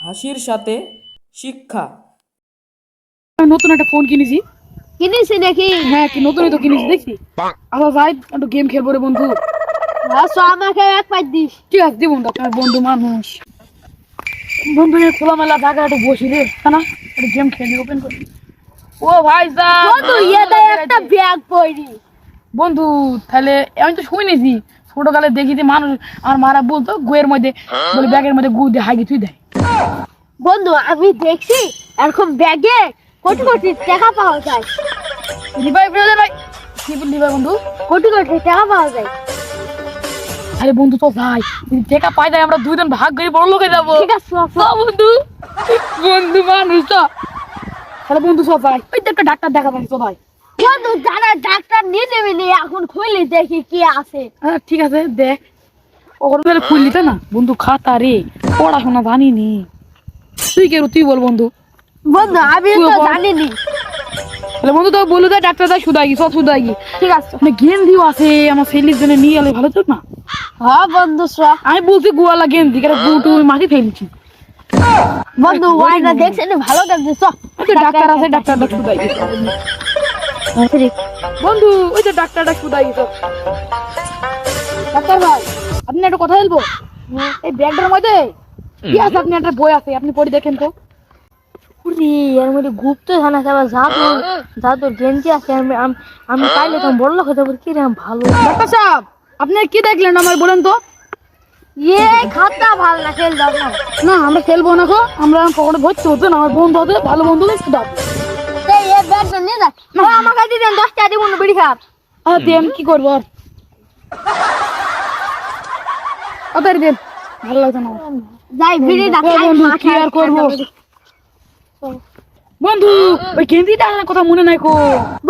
হাসির সাথে শিক্ষা। নতুন একটা ফোন কিনেছি। কিনেছি নাকি? হ্যাঁ, কি নতুনই তো কিনেছি, দেখছি। আচ্ছা ভাই, একটু গেম খেলবো রে বন্ধু। আমাকে এক পাই দিস। ঠিক আছে, দিব বন্ধু, আপনার বন্ধু মানুষ। বন্ধু খোলামেলা জায়গা একটু বসি রে, না একটু গেম খেলি, ওপেন করি। ও ভাই বন্ধু এটা একটা ব্যাগ পড়ি। বন্ধু তাহলে আমি তো শুনেছি ছোটকালে দেখি যে মানুষ আমার মারা বলতো গুয়ের মধ্যে, বলে ব্যাগের মধ্যে গু দিয়ে হাগি তুই দেয়। বন্ধু আমি দেখছি এরকম ব্যাগে কোটি কোটি টাকা পাওয়া যায়। লিভাই ভাই, কি বললি ভাই বন্ধু? কোটি কোটি টাকা পাওয়া যায়। আরে বন্ধু তো ভাই, যদি টাকা পাই যায় আমরা দুইজন ভাগ করে বড় লোকে যাবো। ঠিক আছে বন্ধু, বন্ধু মানুষ তো। তাহলে বন্ধু সব ভাই, ওই তো একটা ডাক্তার দেখাবেন তো ভাই। বন্ধু যারা ডাক্তার নিয়ে নেবে এখন খুললি দেখি কি আছে। হ্যাঁ ঠিক আছে, দেখ। ওর তাহলে খুললি তো না বন্ধু, খাতা রে, পড়াশোনা জানিনি। তুই কে, তুই বল বন্ধু। বন্ধু আমি তো জানিনি। তাহলে বন্ধু তো বলে দেয় ডাক্তার দেয় শুধাই সব শুধাই। ঠিক আছে, গেন্দিও আছে আমার ছেলের জন্য, নিয়ে গেলে ভালো তো না? হ্যাঁ বন্ধু আমি বলছি গোয়ালা গেন্দি, কারণ গুটু মাটি ফেলছি। বন্ধু ওয়াইনা দেখছেন ভালো দেখছে। ডাক্তার আছে, ডাক্তারটা শুধাই বন্ধু, ওই যে ডাক্তারটা শুধাই। ডাক্তার ভাই, আপনি একটা কথা বলবো? এই ব্যাগটার মধ্যে কি আছে? আপনি একটা বই আছে, আপনি পড়ে দেখেন তো। এর মধ্যে গুপ্ত জানা যাবে জাদুর গেঞ্জি আছে। আমি পাইলে তো বড় লোক হতে পারি। কি রে ভালো। ডাক্তার সাহেব, আপনি কি দেখলেন আমার বলেন তো? খাতা ভালো না খেল দাও না। না আমরা খেলবো না গো, আমরা কখনো ভর্তি হতো না, আমার বন্ধু হতে ভালো বন্ধু শুধু। এই ব্যাগটা নিয়ে যা। আমার কাছে দেন 10 টাকা দিব না বিড়ি খাপ। দেন, কি করবো আর। ওদের দেন, ভালো লাগছে না। যাই বিড়ি না খাই। বন্ধু কি আর করবো বন্ধু, ওই গেন্দিটা কথা মনে নাই কো।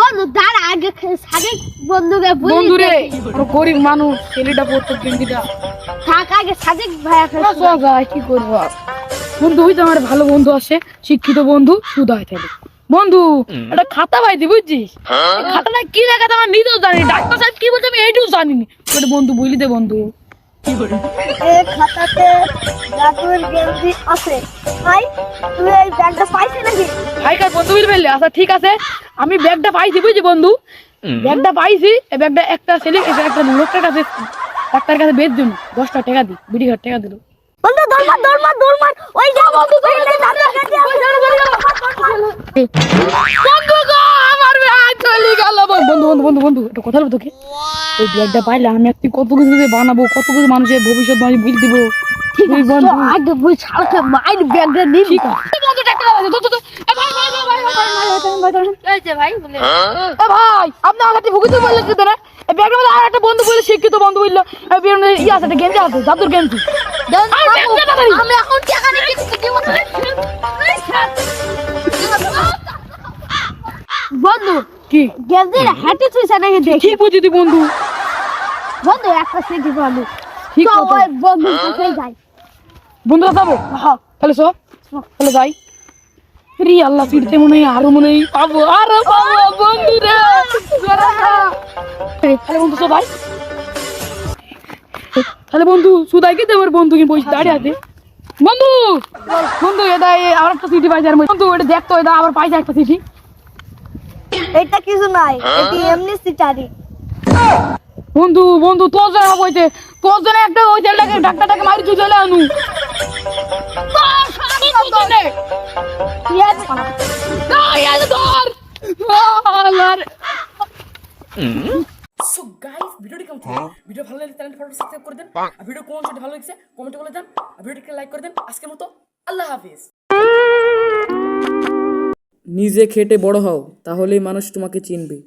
বন্ধু তার আগে সাথে বন্ধুকে বন্ধু রে, গরিব মানুষ, ছেলেটা পড়তো গেন্দিটা। থাক আগে সাথে ভাইয়া কি করবো আর। বন্ধু ওই তো আমার ভালো বন্ধু আছে, শিক্ষিত বন্ধু, সুদায় থাকে। বন্ধু একটা খাতা পাইছি বুঝছিস, খাতাটা কি লেখা আমার নিজেও জানি, ডাক্তার সাহেব কি বলছে আমি এইটাও জানিনি। ওটা বন্ধু বুঝলি দে বন্ধু। এই খাতাতে জাদুর গেঞ্জি আছে। ভাই তুই এই ব্যাগটা পাইছিস নাকি? ভাই কার বন্ধু বুঝতে পারলি? আচ্ছা ঠিক আছে, আমি ব্যাগটা পাইছি বুঝছি বন্ধু, ব্যাগটা পাইছি। এই ব্যাগটা একটা ছেলে, একটা লোকটার কাছে, ডাক্তার কাছে বেচ দিন, 10 টাকা দিই, 20 টাকা দিল। বন্ধু দৌড় মার ওই যে বন্ধু জাদুর গেঞ্জি বন্ধু গো, আমার ব্যাগ চলে গেল। বন্ধু বন্ধু বন্ধু বন্ধু একটা কথা বলবো তোকে। ওই ব্যাগটা পাইলে আমি একটি কত কিছু বানাবো, কত কিছু মানুষের ভবিষ্যৎ আমি বুঝ দিব। ঠিক আছে বন্ধু আগে বুঝ ছাড়কে মাইর ব্যাগটা নিবি। ঠিক আছে বন্ধু, ডাক্তার আছে তো তো। এ ভাই ভাই ভাই ভাই এই যে ভাই বলে এ ভাই, আপনি আমাকে ভুগিতে বললে কি না? এই ব্যাগের মধ্যে আর একটা বন্ধু বললো, শিক্ষিত বন্ধু বললো ই আছে, একটা গেঞ্জি আছে, জাদুর গেঞ্জি। আমি এখন টাকা নিয়ে কিছু দিব না। বন্ধু কি গেঞ্জির হাঁটি তুইছে নাকি দেখি। ঠিক বুঝি তুই বন্ধু। বন্ধু একটা সিটি বন্ধু ঠিক তো কথা। ওই বন্ধু কোথায় যাই? বন্ধুরা যাবো, তাহলে সব তাহলে যাই। রে আল্লাহ, ফিরতে মনে হয় আরো মনে হয় পাবো, আরো পাবো বন্ধু রে। তাহলে বন্ধু সব ভাই, তাহলে বন্ধু সুদাই কে আমার বন্ধু কি বসে দাঁড়িয়ে আছে। বন্ধু বন্ধু এটা আর একটা সিটি পাইছে। আর বন্ধু এটা দেখতো, এটা আবার পাইছে একটা সিটি। এটা কিছু নাই, এটি এমনি সিটারি। বন্ধু বন্ধু তোর জন্য হইছে, তোর জন্য একটা ওই ছেলেটাকে ডাক্তারটাকে মারি তুই চলে আনু। সো গাইস, ভিডিওটি কেমন ছিল? ভিডিও ভালো লাগলে চ্যানেলটি সাবস্ক্রাইব করে দেন। আর ভিডিও কোন শট ভালো লাগছে কমেন্টে বলে দেন। আর ভিডিওটিকে লাইক করে দেন। আজকের মতো আল্লাহ হাফেজ। নিজে খেটে বড় হও, তাহলেই মানুষ তোমাকে চিনবে।